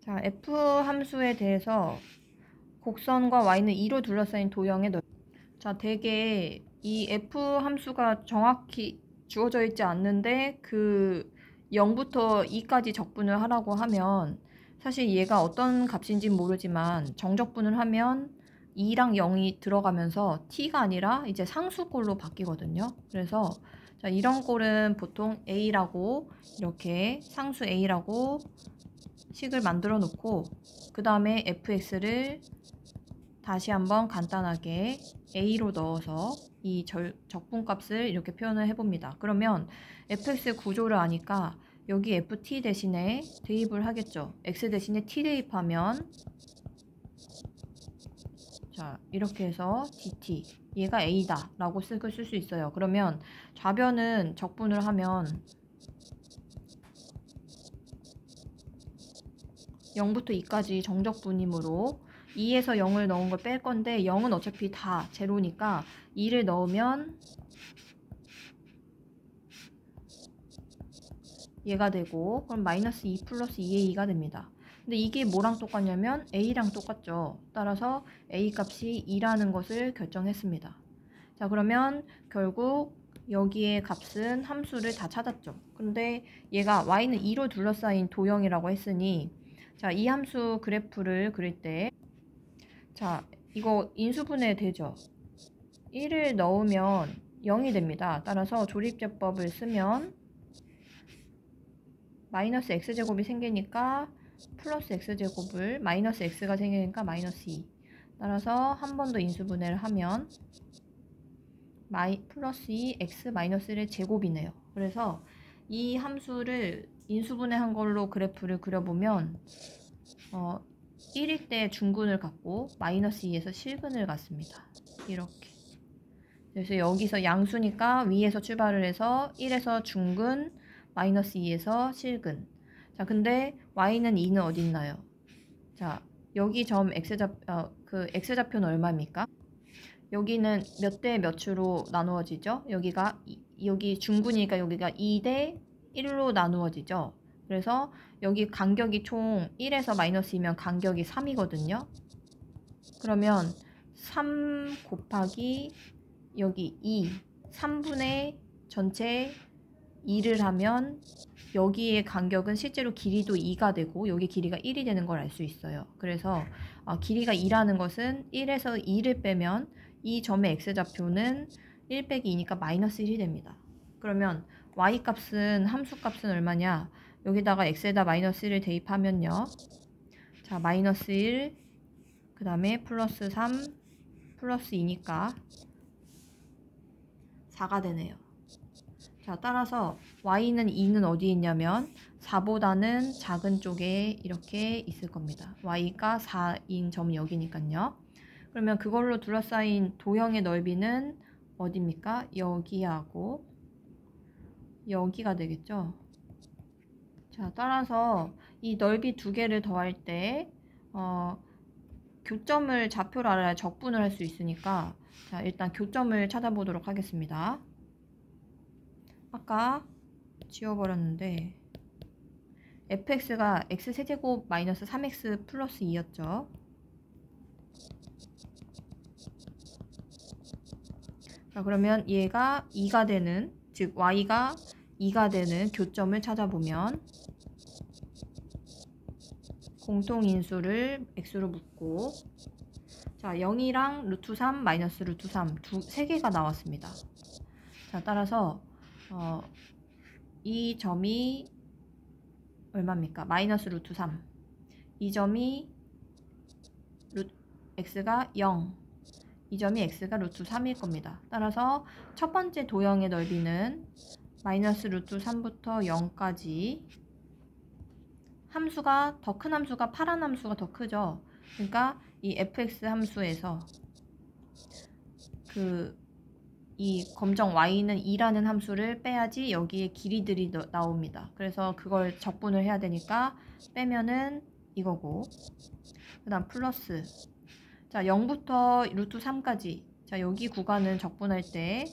자, f 함수에 대해서 곡선과 y는 2로 둘러싸인 도형의 넓이. 자, 대개 이 f 함수가 정확히 주어져 있지 않는데 그 0부터 2까지 적분을 하라고 하면 사실 얘가 어떤 값인지 모르지만 정적분을 하면 2랑 0이 들어가면서 t가 아니라 이제 상수꼴로 바뀌거든요. 그래서 자, 이런 꼴은 보통 a라고 이렇게 상수 a라고 식을 만들어 놓고 그 다음에 fx를 다시 한번 간단하게 a로 넣어서 이 적분값을 이렇게 표현을 해봅니다. 그러면 fx의 구조를 아니까 여기 ft 대신에 대입을 하겠죠. x 대신에 t 대입하면 자 이렇게 해서 dt 얘가 a다 라고 쓸 수 있어요. 그러면 좌변은 적분을 하면 0부터 2까지 정적분이므로 2에서 0을 넣은 걸 뺄 건데 0은 어차피 다 제로니까 2를 넣으면 얘가 되고 그럼 마이너스 2 플러스 2의 2가 됩니다. 근데 이게 뭐랑 똑같냐면 a랑 똑같죠. 따라서 a 값이 2라는 것을 결정했습니다. 자, 그러면 결국 여기에 값은 함수를 다 찾았죠. 근데 얘가 y는 2로 둘러싸인 도형이라고 했으니 자, 이 함수 그래프를 그릴 때 자, 이거 인수분해 되죠? 1을 넣으면 0이 됩니다. 따라서 조립제법을 쓰면 마이너스 x제곱이 생기니까 플러스 x제곱을 마이너스 x가 생기니까 마이너스 2. 따라서 한 번 더 인수분해를 하면 플러스 2 x 마이너스 1의 제곱이네요. 그래서 이 함수를 인수분해한 걸로 그래프를 그려보면 1일 때 중근을 갖고 마이너스 2에서 실근을 갖습니다. 이렇게. 그래서 여기서 양수니까 위에서 출발을 해서 1에서 중근, 마이너스 2에서 실근. 자, 근데 y는 2는 어디 있나요? 자, 여기 점 x좌표는 얼마입니까? 여기는 몇 대 몇으로 나누어지죠? 여기 중근이니까 여기가 2대 1로 나누어지죠? 그래서 여기 간격이 총 1에서 마이너스 2면 간격이 3이거든요. 그러면 3 곱하기 여기 2, 3분의 전체 2를 하면 여기의 간격은 실제로 길이도 2가 되고 여기 길이가 1이 되는 걸 알 수 있어요. 그래서 길이가 2라는 것은 1에서 2를 빼면 이 점의 x좌표는 1 빼기 2니까 마이너스 1이 됩니다. 그러면 y값은 함수값은 얼마냐? 여기다가 x에다 마이너스 1을 대입하면요. 자, 마이너스 1, 그 다음에 플러스 3, 플러스 2니까 4가 되네요. 자, 따라서 y는 2는 어디에 있냐면 4보다는 작은 쪽에 이렇게 있을 겁니다. y가 4인 점이 여기니까요. 그러면 그걸로 둘러싸인 도형의 넓이는 어디입니까? 여기하고 여기가 되겠죠. 자, 따라서 이 넓이 두 개를 더할 때 교점을 좌표를 알아야 적분을 할 수 있으니까 자, 일단 교점을 찾아보도록 하겠습니다. 아까 지워버렸는데 fx가 x세제곱 마이너스 3x 플러스 2였죠. 자, 그러면 얘가 2가 되는, 즉 y가 2가 되는 교점을 찾아보면 공통인수를 x로 묶고 자, 0이랑 루트 3 마이너스 루트 3 세 개가 나왔습니다. 자, 따라서 이 점이 얼마입니까? 마이너스 루트 3. 이 점이 x가 0. 이 점이 x가 루트 3일 겁니다. 따라서 첫 번째 도형의 넓이는 마이너스 루트 3부터 0까지 함수가 더 큰 함수가 파란 함수가 더 크죠. 그러니까 이 fx 함수에서 이 검정 y는 2라는 함수를 빼야지 여기에 길이들이 나옵니다. 그래서 그걸 적분을 해야 되니까 빼면은 이거고 그 다음 플러스 자 0부터 루트 3까지 자 여기 구간은 적분할 때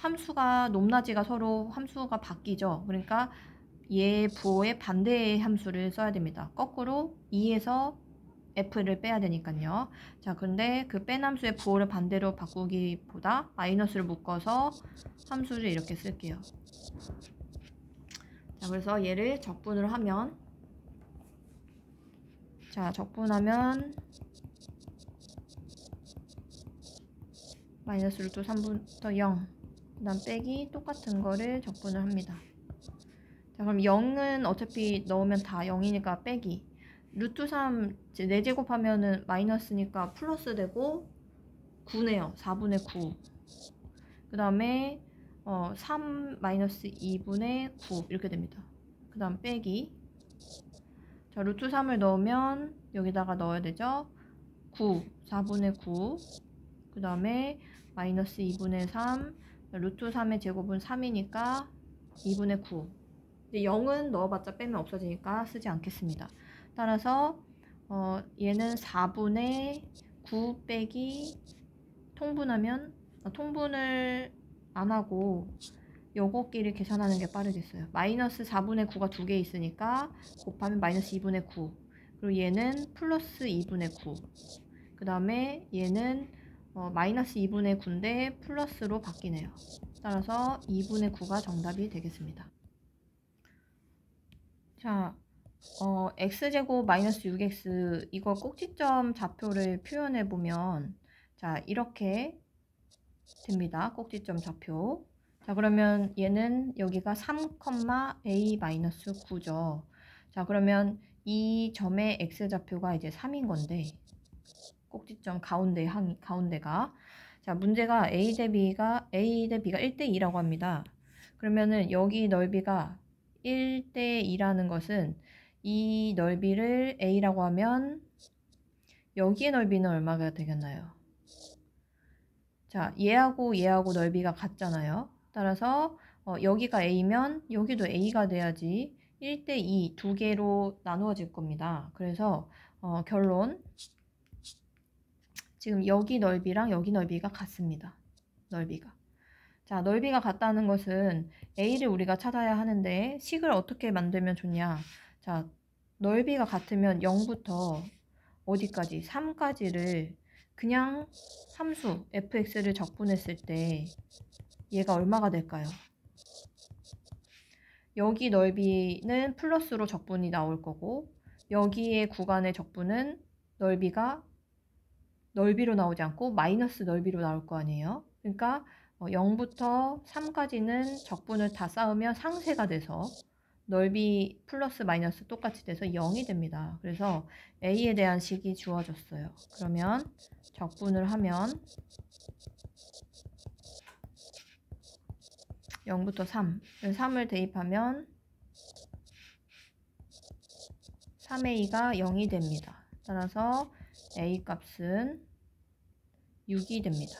함수가 높낮이가 서로 함수가 바뀌죠. 그러니까 얘 부호의 반대의 함수를 써야 됩니다. 거꾸로 2에서 f를 빼야 되니까요. 자, 근데 그 뺀 함수의 부호를 반대로 바꾸기보다 마이너스를 묶어서 함수를 이렇게 쓸게요. 자, 그래서 얘를 적분을 하면, 자, 적분하면 마이너스 루트 3분의 0, 그 다음 빼기 똑같은 거를 적분을 합니다. 자, 그럼 0은 어차피 넣으면 다 0이니까 빼기. 루트 3 4제곱 하면은 마이너스니까 플러스 되고 9네요. 4분의 9. 그 다음에 3 마이너스 2분의 9 이렇게 됩니다. 그 다음 빼기. 자, 루트 3을 넣으면 여기다가 넣어야 되죠. 9, 4분의 9. 그 다음에 마이너스 2분의 3. 루트 3의 제곱은 3이니까 2분의 9. 근데 0은 넣어봤자 빼면 없어지니까 쓰지 않겠습니다. 따라서 얘는 4분의 9 빼기 통분하면 통분을 안 하고 요거끼리 계산하는 게 빠르겠어요. 마이너스 4분의 9가 두 개 있으니까 곱하면 마이너스 2분의 9. 그리고 얘는 플러스 2분의 9. 그 다음에 얘는 마이너스 2분의 9인데 플러스로 바뀌네요. 따라서 2분의 9가 정답이 되겠습니다. 자, x제곱 마이너스 6x 이거 꼭지점 좌표를 표현해 보면 자, 이렇게 됩니다. 꼭지점 좌표. 자, 그러면 얘는 여기가 3, a 마이너스 9죠. 자, 그러면 이 점의 x좌표가 이제 3인 건데 꼭지점 가운데가 자, 문제가 a 대 b가 1대 2라고 합니다. 그러면은 여기 넓이가 1대 2라는 것은 이 넓이를 a라고 하면 여기의 넓이는 얼마가 되겠나요? 자, 얘하고 넓이가 같잖아요. 따라서 여기가 a면 여기도 a가 돼야지 1대 2 두 개로 나누어질 겁니다. 그래서 결론 지금 여기 넓이랑 여기 넓이가 같습니다. 넓이가. 자, 넓이가 같다는 것은 a를 우리가 찾아야 하는데 식을 어떻게 만들면 좋냐. 자, 넓이가 같으면 0부터 어디까지? 3까지를 그냥 함수 fx를 적분했을 때 얘가 얼마가 될까요? 여기 넓이는 플러스로 적분이 나올 거고 여기의 구간의 적분은 넓이로 나오지 않고 마이너스 넓이로 나올 거 아니에요. 그러니까 0부터 3까지는 적분을 다 쌓으면 상세가 돼서 넓이 플러스 마이너스 똑같이 돼서 0이 됩니다. 그래서 a에 대한 식이 주어졌어요. 그러면 적분을 하면 0부터 3, 3을 대입하면 3a가 0이 됩니다. 따라서 a 값은 6이 됩니다.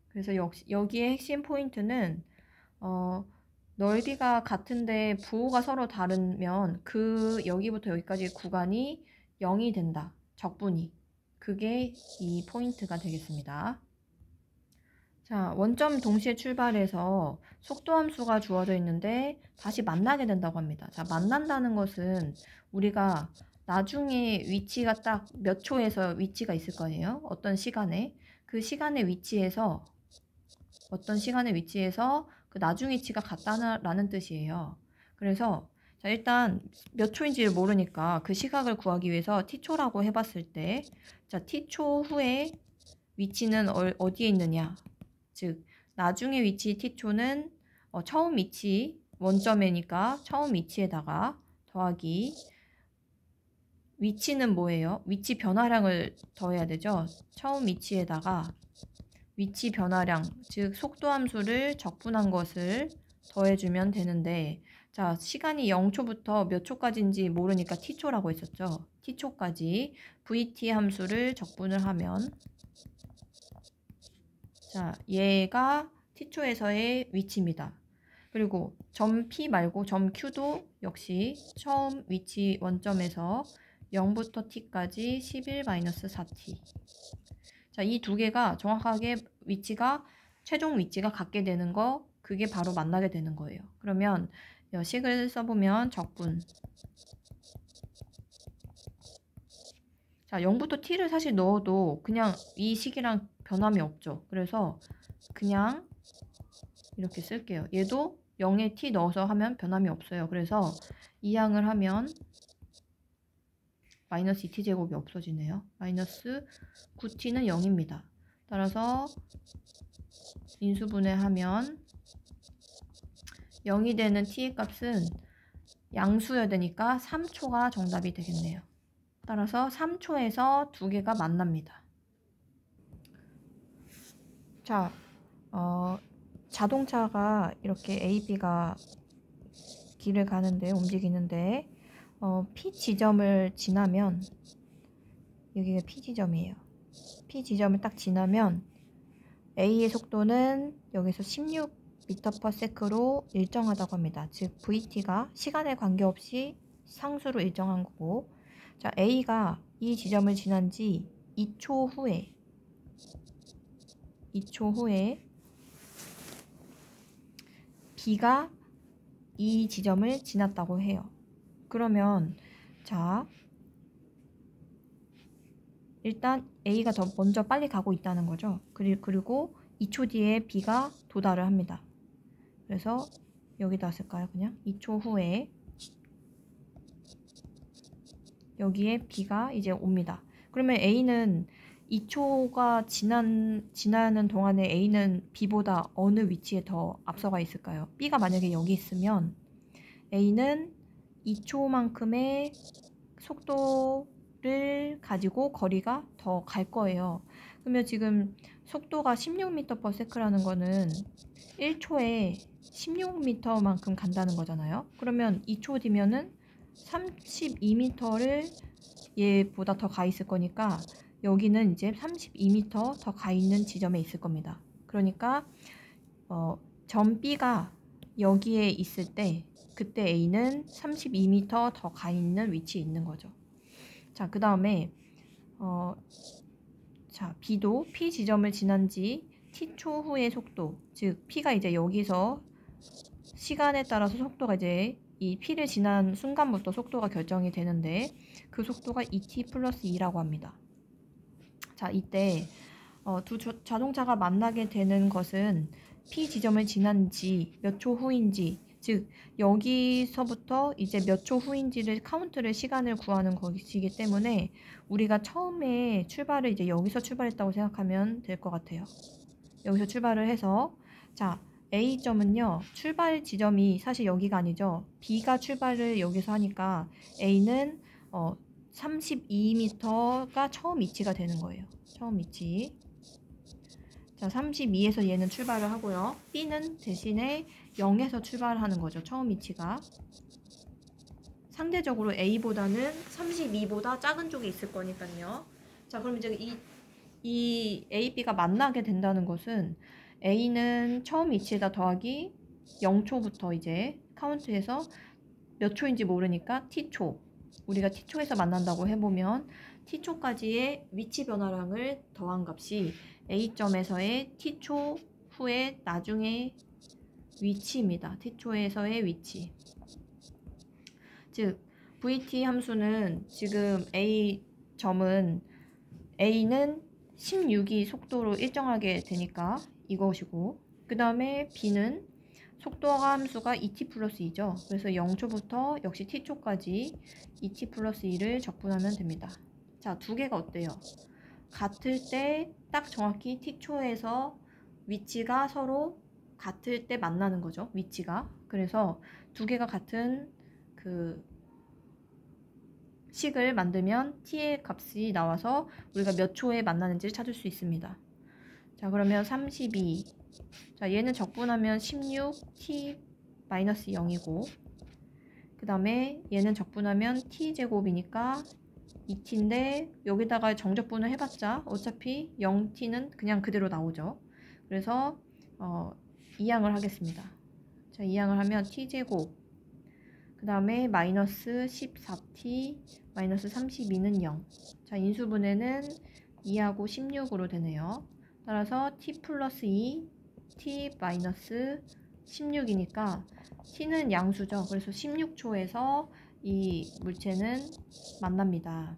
그래서 여기에 핵심 포인트는 넓이가 같은데 부호가 서로 다르면 여기부터 여기까지 구간이 0이 된다. 적분이. 그게 이 포인트가 되겠습니다. 자, 원점 동시에 출발해서 속도함수가 주어져 있는데 다시 만나게 된다고 합니다. 자, 만난다는 것은 우리가 나중에 위치가 딱 몇 초에서 위치가 있을 거 아니에요? 어떤 시간에. 그 시간의 위치에서 그 나중 위치가 같다라는 뜻이에요. 그래서 자, 일단 몇 초인지를 모르니까 그 시각을 구하기 위해서 t초라고 해봤을 때 자, t초 후에 위치는 어디에 있느냐. 즉 나중의 위치 t초는 처음 위치 원점이니까 처음 위치에다가 더하기 위치는 뭐예요? 위치 변화량을 더해야 되죠. 처음 위치에다가 위치 변화량, 즉 속도함수를 적분한 것을 더해주면 되는데 자, 시간이 0초부터 몇 초까지인지 모르니까 t초라고 했었죠. t초까지 vt 함수를 적분을 하면 자, 얘가 t초에서의 위치입니다. 그리고 점 P 말고 점 Q도 역시 처음 위치 원점에서 0부터 T까지 11-4T. 자, 이 두 개가 정확하게 최종 위치가 같게 되는 거, 그게 바로 만나게 되는 거예요. 그러면 식을 써보면 적분. 자, 0부터 t를 사실 넣어도 그냥 이 식이랑 변함이 없죠. 그래서 그냥 이렇게 쓸게요. 얘도 0에 t 넣어서 하면 변함이 없어요. 그래서 이항을 하면 마이너스 2t제곱이 없어지네요. 마이너스 9t는 0입니다. 따라서 인수분해하면 0이 되는 t의 값은 양수여야 되니까 3초가 정답이 되겠네요. 따라서 3초에서 두 개가 만납니다. 자, 자동차가 이렇게 A, B가 길을 가는데 움직이는데 P 지점을 지나면 여기가 P 지점이에요. P 지점을 딱 지나면 A의 속도는 여기서 16m/s로 일정하다고 합니다. 즉 VT가 시간에 관계없이 상수로 일정한 거고, 자, A가 이 지점을 지난 지 2초 후에 B가 이 지점을 지났다고 해요. 그러면 자, 일단 A가 더 먼저 빨리 가고 있다는 거죠. 그리고 2초 뒤에 B가 도달을 합니다. 그래서 여기다 쓸까요? 그냥 2초 후에 여기에 B가 이제 옵니다. 그러면 A는 2초가 지나는 동안에 A는 B보다 어느 위치에 더 앞서가 있을까요? B가 만약에 여기 있으면 A는 2초만큼의 속도를 가지고 거리가 더 갈 거예요. 그러면 지금 속도가 16m/s라는 거는 1초에 16m만큼 간다는 거잖아요. 그러면 2초 뒤면은 32m를 얘보다 더 가 있을 거니까 여기는 이제 32m 더 가 있는 지점에 있을 겁니다. 그러니까 점 B가 여기에 있을 때 그때 A는 32m 더 가 있는 위치에 있는 거죠. 자, 그 다음에 자, B도 P 지점을 지난 지 T초 후의 속도, 즉 P가 이제 여기서 시간에 따라서 속도가 이제 이 P를 지난 순간부터 속도가 결정이 되는데 그 속도가 2t 플러스 2라고 합니다. 자, 이때 두 자동차가 만나게 되는 것은 P 지점을 지난 지 몇 초 후인지, 즉 여기서부터 이제 몇 초 후인지를 카운트를 시간을 구하는 것이기 때문에 우리가 처음에 출발을 이제 여기서 출발했다고 생각하면 될 것 같아요. 여기서 출발을 해서 자, A점은요, 출발 지점이 사실 여기가 아니죠. B가 출발을 여기서 하니까 A는 32m가 처음 위치가 되는 거예요. 처음 위치. 자, 32에서 얘는 출발을 하고요. B는 대신에 0에서 출발하는 거죠. 처음 위치가. 상대적으로 A보다는 32보다 작은 쪽에 있을 거니까요. 자, 그럼 이제 이 A, B가 만나게 된다는 것은 A는 처음 위치에다 더하기 0초부터 이제 카운트해서 몇 초인지 모르니까 T초. 우리가 T초에서 만난다고 해보면 T초까지의 위치 변화량을 더한 값이 A점에서의 T초 후에 나중에 위치입니다. T초에서의 위치. 즉 VT 함수는 지금 A점은 A는 16이 속도로 일정하게 되니까 이것이고, 그 다음에 B는 속도가 함수가 2t 플러스 2죠. 그래서 0초부터 역시 t초까지 2t 플러스 2를 적분하면 됩니다. 자, 두 개가 어때요? 같을 때 딱 정확히 t초에서 위치가 서로 같을 때 만나는 거죠. 위치가. 그래서 두 개가 같은 그 식을 만들면 t의 값이 나와서 우리가 몇 초에 만나는지를 찾을 수 있습니다. 자, 그러면 32. 자, 얘는 적분하면 16t-0이고, 그 다음에 얘는 적분하면 t제곱이니까 2t인데 여기다가 정적분을 해봤자 어차피 0t는 그냥 그대로 나오죠. 그래서 이항을 하겠습니다. 자, 이항을 하면 t제곱, 그 다음에 마이너스 14t 마이너스 32는 0. 자, 인수분해는 2하고 16으로 되네요. 따라서 t 플러스 2 t 마이너스 16이니까 t는 양수죠. 그래서 16초에서 이 물체는 만납니다.